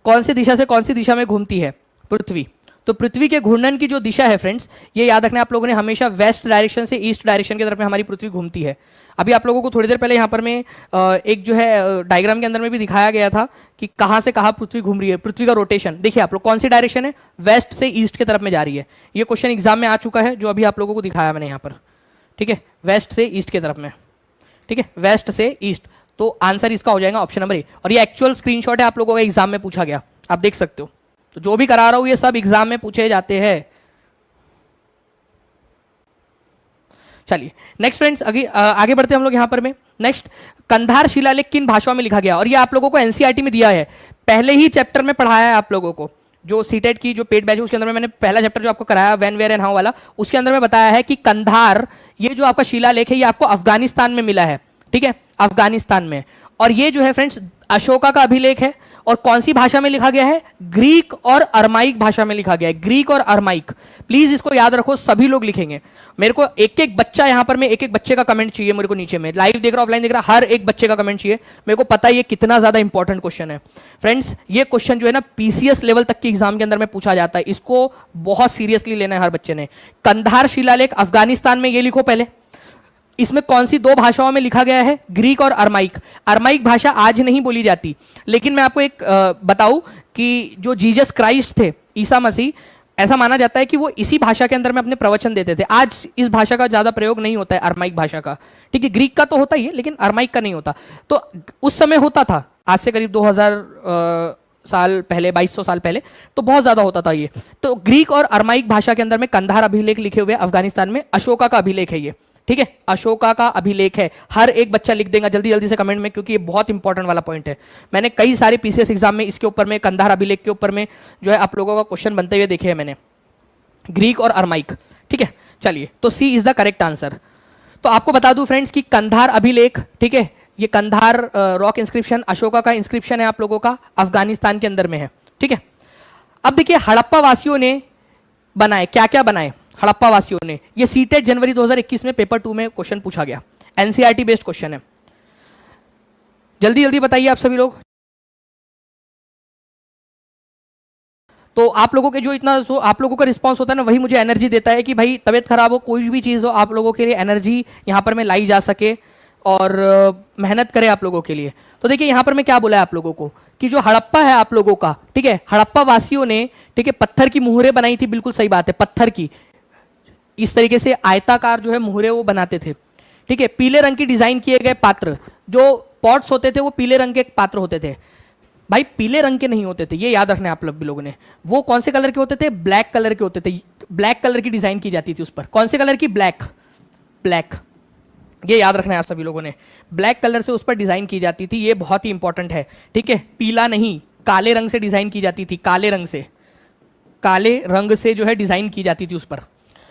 कौन सी दिशा से कौन सी दिशा में घूमती है पृथ्वी? तो पृथ्वी के घूर्णन की जो दिशा है फ्रेंड्स, ये याद रखना आप लोगों ने, हमेशा वेस्ट डायरेक्शन से ईस्ट डायरेक्शन की तरफ में हमारी पृथ्वी घूमती है। अभी आप लोगों को थोड़ी देर पहले यहाँ पर में एक जो है डायग्राम के अंदर में भी दिखाया गया था कि कहाँ से कहाँ पृथ्वी घूम रही है, पृथ्वी का रोटेशन। देखिए आप लोग कौन सी डायरेक्शन है? वेस्ट से ईस्ट की तरफ में जा रही है। ये क्वेश्चन एग्जाम में आ चुका है जो अभी आप लोगों को दिखाया मैंने यहाँ पर, ठीक है, वेस्ट से ईस्ट की तरफ में, ठीक है, वेस्ट से ईस्ट। तो आंसर इसका हो जाएगा ऑप्शन नंबर ए। और ये एक्चुअल स्क्रीनशॉट है, आप लोगों का एग्जाम में पूछा गया, आप देख सकते हो। तो जो भी करा रहा हूं ये सब एग्जाम में पूछे जाते हैं। चलिए नेक्स्ट फ्रेंड्स, आगे बढ़ते हैं हम लोग यहां पर में। नेक्स्ट, कंधार शिलालेख किन भाषाओं में लिखा गया? और ये आप लोगों को एनसीईआरटी में दिया है, पहले ही चैप्टर में पढ़ाया है आप लोगों को। जो सीटेट की जो पेड बैच है उसके अंदर में मैंने पहला चैप्टर जो आपको कराया व्हेन वेयर एंड हाउ वाला, उसके अंदर में बताया है कि कंधार ये जो आपका शिलालेख है ये आपको अफगानिस्तान में मिला है, ठीक है, अफगानिस्तान में। और ये जो है फ्रेंड्स अशोका का अभिलेख है। और कौन सी भाषा में लिखा गया है? ग्रीक और अरमाइक भाषा में लिखा गया है, ग्रीक और अरमाइक। प्लीज इसको याद रखो, सभी लोग लिखेंगे। मेरे को एक एक बच्चा यहां पर में एक एक बच्चे का कमेंट चाहिए मेरे को नीचे में, लाइव देख रहा ऑफलाइन देख रहा, हर एक बच्चे का कमेंट चाहिए। मेरे को पता है ये कितना ज्यादा इंपॉर्टेंट क्वेश्चन है फ्रेंड्स। ये क्वेश्चन जो है ना पीसीएस लेवल तक के एग्जाम के अंदर में पूछा जाता है, इसको बहुत सीरियसली लेना है हर बच्चे ने। कंधार शिलालेख अफगानिस्तान में, ये लिखो पहले। इसमें कौन सी 2 भाषाओं में लिखा गया है? ग्रीक और अरमाइक। अरमाइक भाषा आज नहीं बोली जाती, लेकिन मैं आपको एक बताऊं कि जो जीसस क्राइस्ट थे, ईसा मसीह, ऐसा माना जाता है कि वो इसी भाषा के अंदर में अपने प्रवचन देते थे। आज इस भाषा का ज्यादा प्रयोग नहीं होता है, अरमाइक भाषा का, ठीक है। ग्रीक का तो होता ही है लेकिन अरमाइक का नहीं होता। तो उस समय होता था, आज से करीब 2000 साल पहले, 2200 साल पहले, तो बहुत ज्यादा होता था ये। तो ग्रीक और अरमाइक भाषा के अंदर में कंधार अभिलेख लिखे हुए अफगानिस्तान में, अशोका का अभिलेख है ये, ठीक है, अशोका का अभिलेख है। हर एक बच्चा लिख देगा जल्दी जल्दी से कमेंट में, क्योंकि ये बहुत इंपॉर्टेंट वाला पॉइंट है। मैंने कई सारे पीसीएस एग्जाम में इसके ऊपर में, कंधार अभिलेख के ऊपर में जो है आप लोगों का क्वेश्चन बनते हुए देखे हैं मैंने, ग्रीक और अरमाइक, ठीक है। चलिए, तो C is the correct answer. तो आपको बता दूं फ्रेंड्स कि कंधार अभिलेख, ठीक है, ये कंधार रॉक इंस्क्रिप्शन, अशोका का इंस्क्रिप्शन है आप लोगों का, अफगानिस्तान के अंदर में है, ठीक है। अब देखिए हड़प्पा वासियों ने बनाए, क्या क्या बनाए हड़प्पा वासियों ने? ये सीटेट जनवरी 2021 में पेपर 2 में क्वेश्चन पूछा गया, एनसीईआरटी बेस्ड क्वेश्चन है। जल्दी जल्दी बताइए आप सभी लोग। तो आप लोगों के जो इतना जो आप लोगों का रिस्पांस होता है ना, वही मुझे एनर्जी देता है कि भाई तबीयत खराब हो, कोई भी चीज हो, आप लोगों के लिए एनर्जी यहां पर में लाई जा सके और मेहनत करे आप लोगों के लिए। तो देखिए यहां पर मैं क्या बोला है आप लोगों को कि जो हड़प्पा है आप लोगों का, ठीक है, हड़प्पा वासियों ने, ठीक है, पत्थर की मुहरें बनाई थी, बिल्कुल सही बात है, पत्थर की इस तरीके से आयताकार जो है मुहरे वो बनाते थे, ठीक है। पीले रंग की डिजाइन किए गए पात्र, जो पॉट्स होते थे वो पीले रंग के पात्र होते थे। भाई पीले रंग के नहीं होते थे, ये याद रखना है आप लोगों ने। वो कौन से कलर के होते थे? ब्लैक कलर के होते थे। ब्लैक कलर की डिजाइन की जाती थी उस पर। कौन से कलर की? ब्लैक, ब्लैक, ये याद रखना है आप सभी लोगों ने। ब्लैक कलर से उस पर डिजाइन की जाती थी, ये बहुत ही इंपॉर्टेंट है, ठीक है। पीला नहीं, काले रंग से डिजाइन की जाती थी, काले रंग से, काले रंग से जो है डिजाइन की जाती थी उस पर।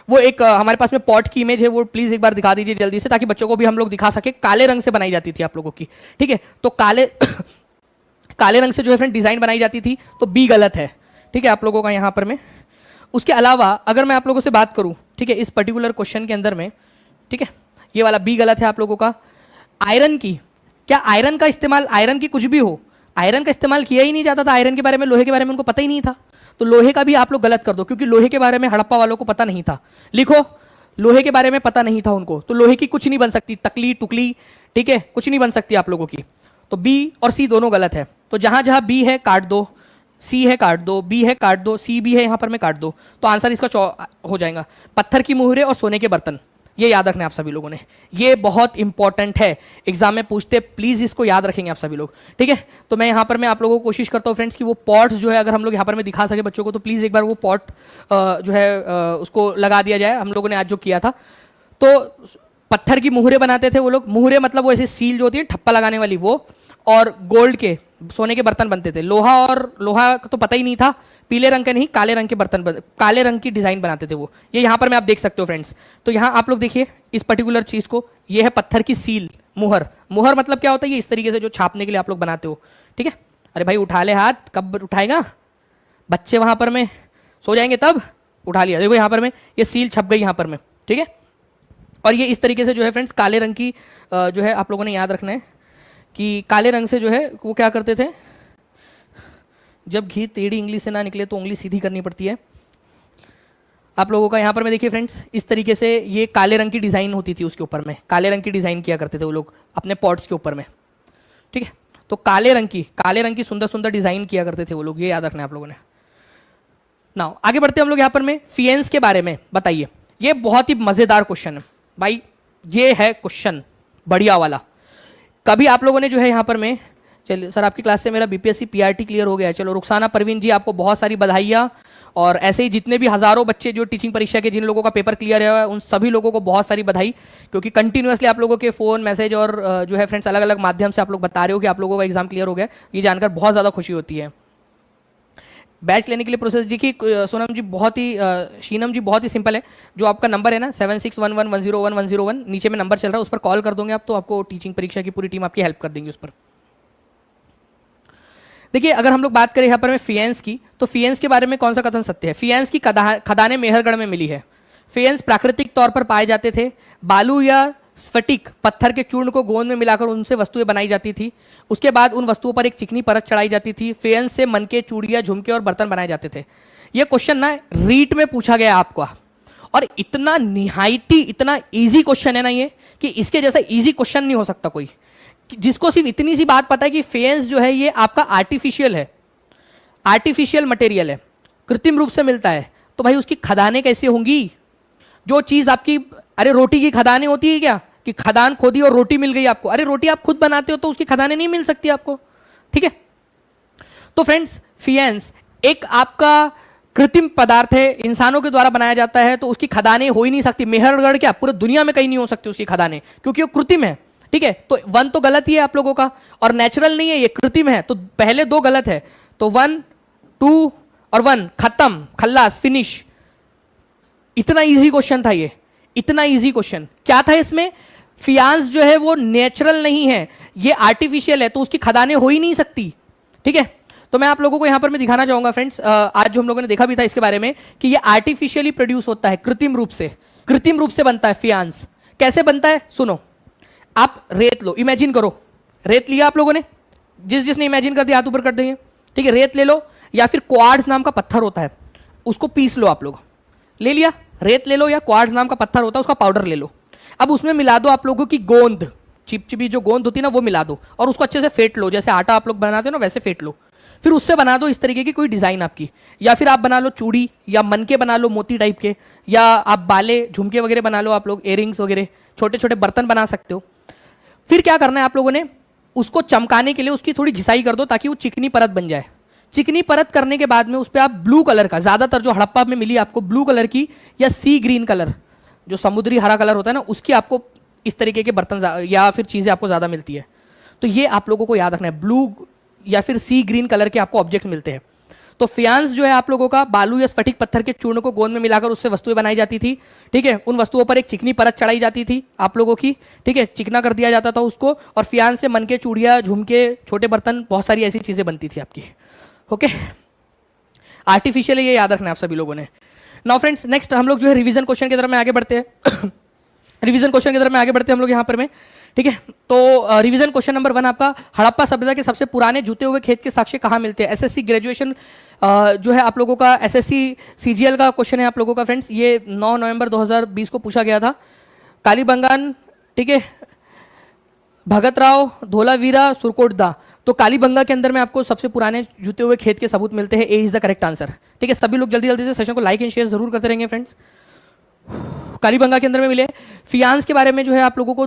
वो एक हमारे पास में पॉट की इमेज है, वो प्लीज एक बार दिखा दीजिए जल्दी से, ताकि बच्चों को भी हम लोग दिखा सके। काले रंग से बनाई जाती थी आप लोगों की, ठीक है। तो काले काले रंग से जो है फ्रेंड डिजाइन बनाई जाती थी, तो बी गलत है, ठीक है आप लोगों का यहाँ पर में। उसके अलावा अगर मैं आप लोगों से बात करूं, ठीक है, इस पर्टिकुलर क्वेश्चन के अंदर में, ठीक है, ये वाला बी गलत है आप लोगों का। आयरन की, क्या आयरन का इस्तेमाल, आयरन की कुछ भी हो, आयरन का इस्तेमाल किया ही नहीं जाता था आयरन के बारे में, लोहे के बारे में उनको पता ही नहीं था। तो लोहे का भी आप लोग गलत कर दो, क्योंकि लोहे के बारे में हड़प्पा वालों को पता नहीं था। लिखो, लोहे के बारे में पता नहीं था उनको, तो लोहे की कुछ नहीं बन सकती, तकली टुकली, ठीक है, कुछ नहीं बन सकती आप लोगों की। तो बी और सी दोनों गलत है। तो जहां जहां बी है काट दो, सी है काट दो, बी है काट दो, सी भी है यहां पर में काट दो, तो आंसर इसका हो जाएगा पत्थर की मुहरे और सोने के बर्तन। ये याद रखना है आप सभी लोगों ने, ये बहुत इंपॉर्टेंट है, एग्जाम में पूछते, प्लीज इसको याद रखेंगे आप सभी लोग, ठीक है। तो मैं यहाँ पर मैं आप लोगों को कोशिश करता हूँ फ्रेंड्स कि वो पॉट्स जो है अगर हम लोग यहाँ पर में दिखा सके बच्चों को, तो प्लीज एक बार वो पॉट जो है उसको लगा दिया जाए। हम लोगों ने आज जो किया था, तो पत्थर की मुहरे बनाते थे वो लोग, मुहरे मतलब वो ऐसे सील जो होती है ठप्पा लगाने वाली वो, और गोल्ड के सोने के बर्तन बनते थे। लोहा और लोहा तो पता ही नहीं था, पीले रंग के नहीं काले रंग के बर्तन, काले रंग की डिजाइन बनाते थे वो। ये यहाँ पर मैं आप देख सकते हो फ्रेंड्स। तो यहाँ आप लोग देखिए इस पर्टिकुलर चीज को, ये है पत्थर की सील, मुहर। मुहर मतलब क्या होता है, ये इस तरीके से जो छापने के लिए आप लोग बनाते हो, ठीक है। अरे भाई उठा ले हाथ, कब उठाएगा, बच्चे वहां पर में सो जाएंगे तब उठा लिया। देखो यहाँ पर में ये सील छप गई यहाँ पर में, ठीक है। और ये इस तरीके से जो है फ्रेंड्स काले रंग की जो है आप लोगों ने याद रखना है कि काले रंग से जो है वो क्या करते थे, जब घी टेढ़ी इंग्ली से ना निकले तो उंगली सीधी करनी पड़ती है आप लोगों का। यहाँ पर मैं देखिए फ्रेंड्स, इस तरीके से ये काले रंग की डिज़ाइन होती थी, उसके ऊपर में काले रंग की डिज़ाइन किया करते थे वो लोग अपने पॉट्स के ऊपर में, ठीक है। तो काले रंग की सुंदर सुंदर डिज़ाइन किया करते थे वो लोग, ये याद रखना है आप लोगों ने। नाउ आगे बढ़ते हैं हम लोग यहाँ पर में फियंस के बारे में बताइए। ये बहुत ही मज़ेदार क्वेश्चन है भाई, ये है क्वेश्चन बढ़िया वाला। कभी आप लोगों ने जो है यहाँ पर में, चलिए सर आपकी क्लास से मेरा बीपीएससी पीआरटी क्लियर हो गया है, चलो रुखसाना परवीन जी आपको बहुत सारी बधाइयाँ, और ऐसे ही जितने भी हज़ारों बच्चे जो टीचिंग परीक्षा के जिन लोगों का पेपर क्लियर है उन सभी लोगों को बहुत सारी बधाई, क्योंकि कंटिन्यूसली आप लोगों के फ़ोन मैसेज और जो है फ्रेंड्स अलग अलग माध्यम से आप लोग बता रहे हो कि आप लोगों का एग्जाम क्लियर हो गया, ये जानकर बहुत ज़्यादा खुशी होती है। बैच लेने के लिए प्रोसेस देखिए सोनम जी बहुत ही शीनम जी बहुत ही सिंपल है। जो आपका नंबर है ना 7611101101, नीचे में नंबर चल रहा है, उस पर कॉल कर दोगे आप, तो आपको टीचिंग परीक्षा की पूरी टीम आपकी हेल्प कर देंगी उस पर। देखिए अगर हम लोग बात करें यहाँ पर में फियंस की, तो फियंस के बारे में कौन सा कथन सत्य है। फियंस की खदानें मेहरगढ़ में मिली है। फियंस प्राकृतिक तौर पर पाए जाते थे। बालू या स्फटिक पत्थर के चूर्ण को गोंद में मिलाकर उनसे वस्तुएं बनाई जाती थी। उसके बाद उन वस्तुओं पर एक चिकनी परत चढ़ाई जाती थी। फियंस से मनके, चूड़ियां, झुमके और बर्तन बनाए जाते थे। यह क्वेश्चन ना रीट में पूछा गया आपको, और इतना निहायती इतना इजी क्वेश्चन है ना ये, कि इसके जैसा इजी क्वेश्चन नहीं हो सकता कोई, जिसको सिर्फ इतनी सी बात पता है कि फियंस जो है ये आपका आर्टिफिशियल है, आर्टिफिशियल मटेरियल है, कृत्रिम रूप से मिलता है। तो भाई उसकी खदानें कैसे होंगी। जो चीज आपकी, अरे रोटी की खदानें होती है क्या, कि खदान खोदी और रोटी मिल गई आपको। अरे रोटी आप खुद बनाते हो तो उसकी खदानें नहीं मिल सकती आपको, ठीक है। तो फ्रेंड्स फियंस एक आपका कृत्रिम पदार्थ है, इंसानों के द्वारा बनाया जाता है, तो उसकी खदानें हो ही नहीं सकती। मेहरगढ़ क्या पूरी दुनिया में कहीं नहीं हो सकती उसकी खदानें, क्योंकि वो कृत्रिम है, ठीक है। तो वन तो गलत ही है आप लोगों का, और नेचुरल नहीं है, ये कृत्रिम है। तो पहले दो गलत है, तो 1 2 और 1 खत्म, खल्लास, फिनिश। इतना इजी क्वेश्चन था ये, इतना इजी क्वेश्चन। क्या था इसमें, फियांस जो है वो नेचुरल नहीं है, ये आर्टिफिशियल है, तो उसकी खदानें हो ही नहीं सकती, ठीक है। तो मैं आप लोगों को यहां पर मैं दिखाना चाहूंगा फ्रेंड्स, आज जो हम लोगों ने देखा भी था इसके बारे में, कि ये आर्टिफिशियली प्रोड्यूस होता है, कृत्रिम रूप से बनता है फियांस। कैसे बनता है सुनो, आप रेत लो, इमेजिन करो, रेत लिया आप लोगों ने, जिसने इमेजिन कर दिया हाथ ऊपर कर देंगे, ठीक है। रेत ले लो, या फिर क्वार्ट्ज नाम का पत्थर होता है, उसको पीस लो आप लोग, ले लिया, रेत ले लो या क्वार्ट्ज नाम का पत्थर होता है उसका पाउडर ले लो। अब उसमें मिला दो आप लोगों की गोंद, चिपचिपी जो गोंद होती है ना वो मिला दो, और उसको अच्छे से फेंट लो, जैसे आटा आप लोग बनाते हो ना वैसे फेंट लो। फिर उससे बना दो इस तरीके की कोई डिजाइन आपकी, या फिर आप बना लो चूड़ी या मनके बना लो मोती टाइप के, या आप बाले झुमके वगैरह बना लो आप लोग, इयरिंग्स वगैरह, छोटे छोटे बर्तन बना सकते हो। फिर क्या करना है आप लोगों ने, उसको चमकाने के लिए उसकी थोड़ी घिसाई कर दो ताकि वो चिकनी परत बन जाए। चिकनी परत करने के बाद में उस पर आप ब्लू कलर का, ज्यादातर जो हड़प्पा में मिली आपको ब्लू कलर की या सी ग्रीन कलर, जो समुद्री हरा कलर होता है ना, उसकी आपको इस तरीके के बर्तन या फिर चीज़ें आपको ज़्यादा मिलती है। तो ये आप लोगों को याद रखना है, ब्लू या फिर सी ग्रीन कलर के आपको ऑब्जेक्ट्स मिलते हैं। तो फियांस जो है आप लोगों का बालू या स्फटिक पत्थर के चूर्ण को गोंद में मिलाकर उससे वस्तुएं बनाई जाती थी, ठीक है। उन वस्तुओं पर एक चिकनी परत चढ़ाई जाती थी आप लोगों की, ठीक है, चिकना कर दिया जाता था उसको, और फियांस से मनके, चूड़िया, झुमके, छोटे बर्तन, बहुत सारी ऐसी चीजें बनती थी आपकी। ओके, आर्टिफिशियल ये याद रखना है आप सभी लोगों ने। नाउ फ्रेंड्स, नेक्स्ट हम लोग जो है रिवीजन क्वेश्चन की तरफ में आगे बढ़ते हैं। रिवीजन क्वेश्चन की तरफ में आगे बढ़ते हैं हम लोग यहाँ पर में, ठीक है। तो रिवीजन क्वेश्चन नंबर 1 आपका, हड़प्पा सभ्यता के सबसे पुराने जुते हुए खेत के साक्ष्य कहाँ मिलते हैं? एसएससी ग्रेजुएशन जो है आप लोगों का, एसएससी सीजीएल का क्वेश्चन है आप लोगों का फ्रेंड्स। ये 9 नवंबर 2020 को पूछा गया था। कालीबंगान, ठीक है, भगतराव, धोलावीरा, सुरकोटदा। तो कालीबंगा के अंदर में आपको सबसे पुराने जुते हुए खेत के सबूत मिलते हैं। ए इज द करेक्ट आंसर, ठीक है। सभी लोग जल्दी जल्दी से सेशन को लाइक एंड शेयर जरूर करते रहेंगे फ्रेंड्स। कालीबंगा के अंदर में मिले। फियांस के बारे में जो है आप लोगों को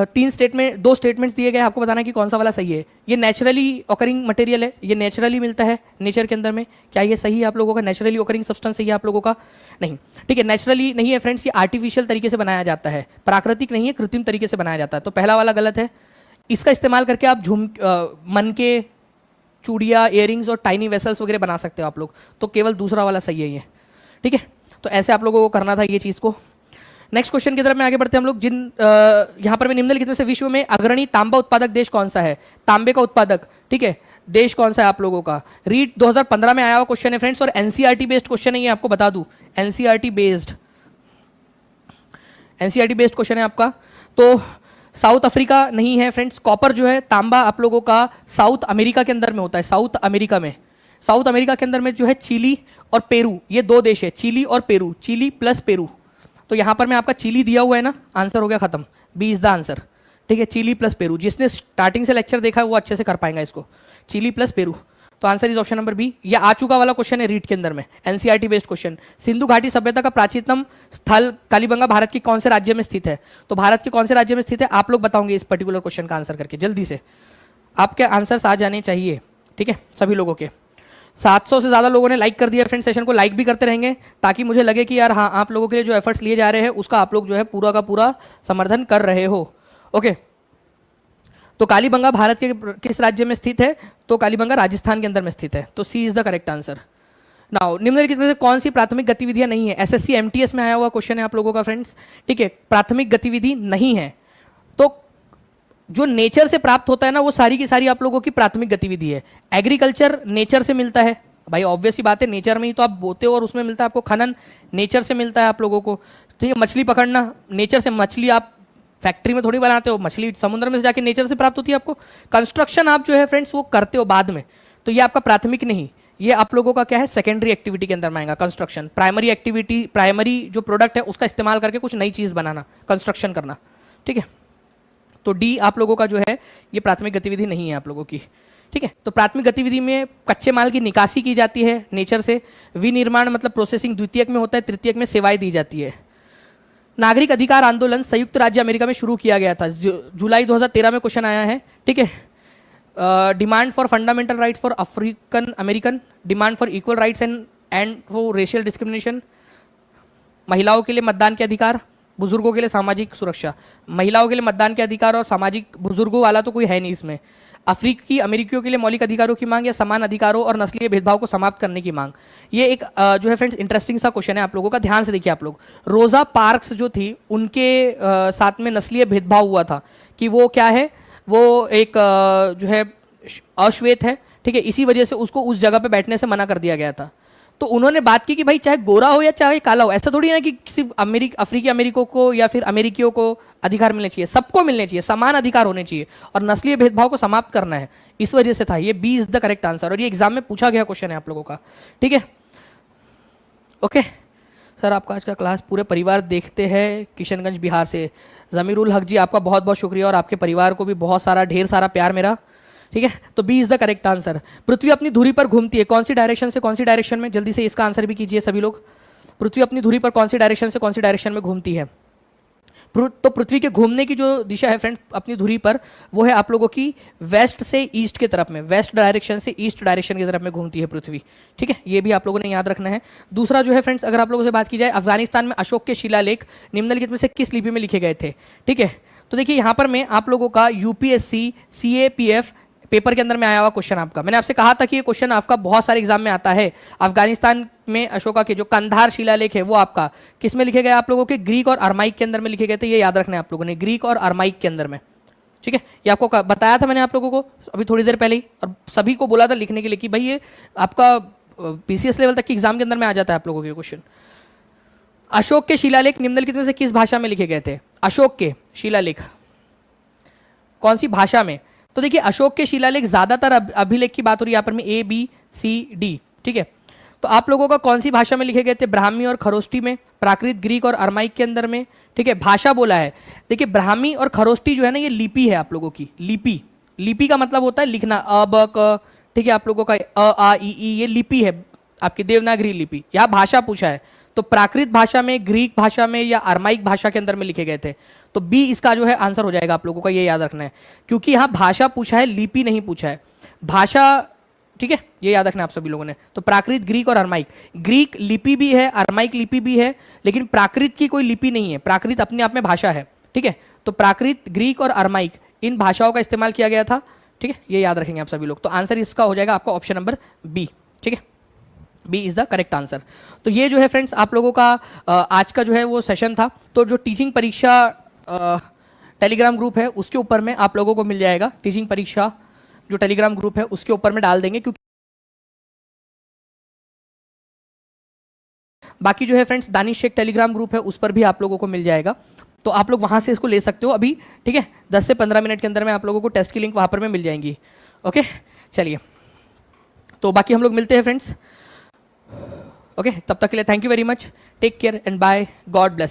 2 स्टेटमेंट्स दिए गए, आपको बताना है कि कौन सा वाला सही है। ये नेचुरली ऑकरिंग मटेरियल है, ये नेचुरली मिलता है नेचर के अंदर में। क्या ये सही है आप लोगों का? नेचुरली ऑकरिंग सब्सटेंस सही है आप लोगों का? नहीं, ठीक है, नेचुरली नहीं है फ्रेंड्स, ये आर्टिफिशियल तरीके से बनाया जाता है, प्राकृतिक नहीं है, कृत्रिम तरीके से बनाया जाता है। तो पहला वाला गलत है। इसका इस्तेमाल करके आप मनके, चूड़िया, इयरिंग्स और टाइनी वेसल्स वगैरह बना सकते हो आप लोग। तो केवल दूसरा वाला सही है ये, ठीक है। तो ऐसे आप लोगों को करना था ये चीज़ को। नेक्स्ट क्वेश्चन की तरफ में आगे बढ़ते हैं हम लोग। यहाँ पर मैं निम्नलिखित में से विश्व में अग्रणी तांबा उत्पादक देश कौन सा है? तांबे का उत्पादक, ठीक है, देश कौन सा है आप लोगों का? रीट 2015 में आया हुआ क्वेश्चन है फ्रेंड्स, और एनसीईआरटी बेस्ड क्वेश्चन है ये, आपको बता दूं, एनसीईआरटी बेस्ड क्वेश्चन है आपका। तो साउथ अफ्रीका नहीं है फ्रेंड्स। कॉपर जो है, तांबा आप लोगों का साउथ अमेरिका के अंदर में होता है। साउथ अमेरिका के अंदर में जो है चिली और पेरू, ये 2 देश है, चिली और पेरू, चिली प्लस पेरू। तो यहां पर मैं आपका चिली दिया हुआ है ना, आंसर हो गया खत्म, बी इज द आंसर, ठीक है। चिली प्लस पेरू, जिसने स्टार्टिंग से लेक्चर देखा है वो अच्छे से कर पाएंगा इसको, चिली प्लस पेरू। तो answer is option number B. ये आ चुका वाला क्वेश्चन है रीट के अंदर में, एनसीईआरटी बेस्ड क्वेश्चन। सिंधु घाटी सभ्यता का प्राचीनतम स्थल कालीबंगा भारत के कौन से राज्य में स्थित है? तो भारत के कौन से राज्य में स्थित है आप लोग बताओगे इस पर्टिकुलर क्वेश्चन का आंसर करके जल्दी से। आपके आंसर्स आ जाने चाहिए, ठीक है, सभी लोगों के। 700 से ज़्यादा लोगों ने लाइक कर दिया फ्रेंड। सेशन को लाइक भी करते रहेंगे ताकि मुझे लगे कि यार हाँ, आप लोगों के लिए जो एफर्ट्स लिए जा रहे हैं उसका आप लोग जो है पूरा का पूरा समर्थन कर रहे हो। ओके, तो कालीबंगा भारत के किस राज्य में स्थित है? तो कालीबंगा राजस्थान के अंदर में स्थित है। तो C is the correct answer. Now निम्नलिखित में से कौन सी प्राथमिक गतिविधियां नहीं है? एसएससी एमटीएस में आया हुआ क्वेश्चन है आप लोगों का फ्रेंड्स, ठीक है। प्राथमिक गतिविधि नहीं है तो जो नेचर से प्राप्त होता है ना, वो सारी की सारी आप लोगों की प्राथमिक गतिविधि है। एग्रीकल्चर नेचर से मिलता है भाई, ऑब्वियस ही बात है, नेचर में ही तो आप बोते हो और उसमें मिलता है आपको। खनन नेचर से मिलता है आप लोगों को, ठीक है। मछली पकड़ना नेचर से, मछली आप फैक्ट्री में थोड़ी बनाते हो, मछली समुद्र में से जाके नेचर से प्राप्त होती है आपको। कंस्ट्रक्शन आप जो है फ्रेंड्स वो करते हो बाद में, तो ये आपका प्राथमिक नहीं, ये आप लोगों का क्या है, सेकेंडरी एक्टिविटी के अंदर में आएगा कंस्ट्रक्शन। प्राइमरी एक्टिविटी, प्राइमरी जो प्रोडक्ट है उसका इस्तेमाल करके कुछ नई चीज़ बनाना, कंस्ट्रक्शन करना, ठीक है। तो डी आप लोगों का जो है ये प्राथमिक गतिविधि नहीं है आप लोगों की, ठीक है। तो प्राथमिक गतिविधि में कच्चे माल की निकासी की जाती है नेचर से। विनिर्माण मतलब प्रोसेसिंग द्वितीयक में होता है, तृतीयक में सेवाएं दी जाती है। नागरिक अधिकार आंदोलन संयुक्त राज्य अमेरिका में शुरू किया गया था, जुलाई 2013 में क्वेश्चन आया है, ठीक है। Demand for fundamental rights for African American, demand for equal rights and for racial discrimination, महिलाओं के लिए मतदान के अधिकार, बुजुर्गों के लिए सामाजिक सुरक्षा। महिलाओं के लिए मतदान के अधिकार और सामाजिक, बुजुर्गों वाला तो कोई है नहीं इसमें। अफ्रीकी अमेरिकियों के लिए मौलिक अधिकारों की मांग या समान अधिकारों और नस्लीय भेदभाव को समाप्त करने की मांग। ये एक जो है फ्रेंड्स इंटरेस्टिंग सा क्वेश्चन है आप लोगों का, ध्यान से देखिए आप लोग। रोजा पार्क्स जो थी उनके साथ में नस्लीय भेदभाव हुआ था कि वो क्या है, वो एक जो है अश्वेत है, ठीक है। इसी वजह से उसको उस जगह पे बैठने से मना कर दिया गया था। तो उन्होंने बात की कि भाई चाहे गोरा हो या चाहे काला हो, ऐसा थोड़ी है कि सिर्फ अफ्रीकी अमेरिकों को या फिर अमेरिकियों को अधिकार मिलने चाहिए, सबको मिलने चाहिए, समान अधिकार होने चाहिए और नस्लीय भेदभाव को समाप्त करना है। इस वजह से था ये, B is the correct answer. और ये एग्जाम में पूछा गया क्वेश्चन है आप लोगों का, ठीक है। ओके सर, आपका आज का क्लास पूरे परिवार देखते हैं किशनगंज बिहार से। जमीरुल हक जी, आपका बहुत बहुत शुक्रिया और आपके परिवार को भी बहुत सारा ढेर सारा प्यार मेरा, ठीक है। तो B is the correct answer. पृथ्वी अपनी धुरी पर घूमती है कौन सी डायरेक्शन से कौन सी डायरेक्शन में? जल्दी से इसका आंसर भी कीजिए सभी लोग। पृथ्वी अपनी धुरी पर कौन सी डायरेक्शन से कौन सी डायरेक्शन में घूमती है? तो पृथ्वी के घूमने की जो दिशा है फ्रेंड्स अपनी धुरी पर, वो है आप लोगों की वेस्ट से ईस्ट की तरफ में, वेस्ट डायरेक्शन से ईस्ट डायरेक्शन की तरफ में घूमती है पृथ्वी। ठीक है, ये भी आप लोगों ने याद रखना है। दूसरा जो है फ्रेंड्स, अगर आप लोगों से बात की जाए, अफगानिस्तान में अशोक के शिलालेख निम्नलिखित में से किस लिपि में लिखे गए थे? ठीक है, तो देखिए यहाँ पर मैं आप लोगों का यूपीएससी सीएपीएफ पेपर के अंदर में आया हुआ क्वेश्चन आपका, मैंने आपसे कहा था कि ये क्वेश्चन आपका बहुत सारे एग्जाम में आता है। अफगानिस्तान में अशोका के जो कंधार शिलालेख है वो आपका किस में लिखे गए आप लोगों के? ग्रीक और अरमाइक के अंदर में लिखे गए थे। ये याद रखना है आप लोगों ने, ग्रीक और अरमाइक के अंदर में। ठीक है, ये आपको बताया था मैंने आप लोगों को अभी थोड़ी देर पहले ही, और सभी को बोला था लिखने के लिए कि भाई ये आपका पीसीएस लेवल तक के एग्जाम के अंदर में आ जाता है आप लोगों के क्वेश्चन। अशोक के शिलालेख निम्नलिखित में से किस भाषा में लिखे गए थे? अशोक के शिलालेख कौन सी भाषा में? तो देखिए अशोक के शिलालेख ज्यादातर अभिलेख की बात हो रही है यहाँ पर में, ए बी सी डी। ठीक है, तो आप लोगों का कौन सी भाषा में लिखे गए थे? ब्राह्मी और खरोष्टी में, प्राकृत, ग्रीक और अरमाइक के अंदर में। ठीक है, भाषा बोला है, देखिए ब्राह्मी और खरोष्टी जो है ना ये लिपि है आप लोगों की। लिपि, लिपि का मतलब होता है लिखना, अ ब क। ठीक है, आप लोगों का अ आ ई ई ये लिपि है आपकी, देवनागरी लिपि। यहाँ भाषा पूछा है, तो प्राकृत भाषा में, ग्रीक भाषा में या अरमाइक भाषा के अंदर में लिखे गए थे। तो बी इसका जो है आंसर हो जाएगा आप लोगों का, ये याद रखना है, क्योंकि यहाँ भाषा पूछा है, लिपि नहीं पूछा है। भाषा, ठीक है, ये याद रखना आप सभी लोगों ने। तो प्राकृत, ग्रीक और अरमाइक, ग्रीक लिपि भी है, अरमाइक लिपि भी है, लेकिन प्राकृत की कोई लिपि नहीं है, प्राकृत अपने आप में भाषा है। ठीक है, तो प्राकृत, ग्रीक और अरमाइक इन भाषाओं का इस्तेमाल किया गया था। ठीक है, ये याद रखेंगे आप सभी लोग। तो आंसर इसका हो जाएगा आपका ऑप्शन नंबर बी। ठीक है, B is the correct answer. तो ये जो है फ्रेंड्स आप लोगों का आज का जो है वो सेशन था। तो जो टीचिंग परीक्षा टेलीग्राम ग्रुप है उसके ऊपर में आप लोगों को मिल जाएगा, टीचिंग परीक्षा जो टेलीग्राम ग्रुप है उसके ऊपर में डाल देंगे, क्योंकि बाकी जो है friends Danish Shaikh Telegram group है उस पर भी आप लोगों को मिल जाएगा, तो आप लोग वहां से इसको ले सकते हो अभी। ठीक है, 10 से 15 मिनट के अंदर में आप लोगों को टेस्ट की लिंक वहां पर में मिल जाएंगी। ओके, चलिए, तो बाकी हम लोग मिलते हैं फ्रेंड्स। ओके, तब तक के लिए thank you very much, take care and bye, God bless.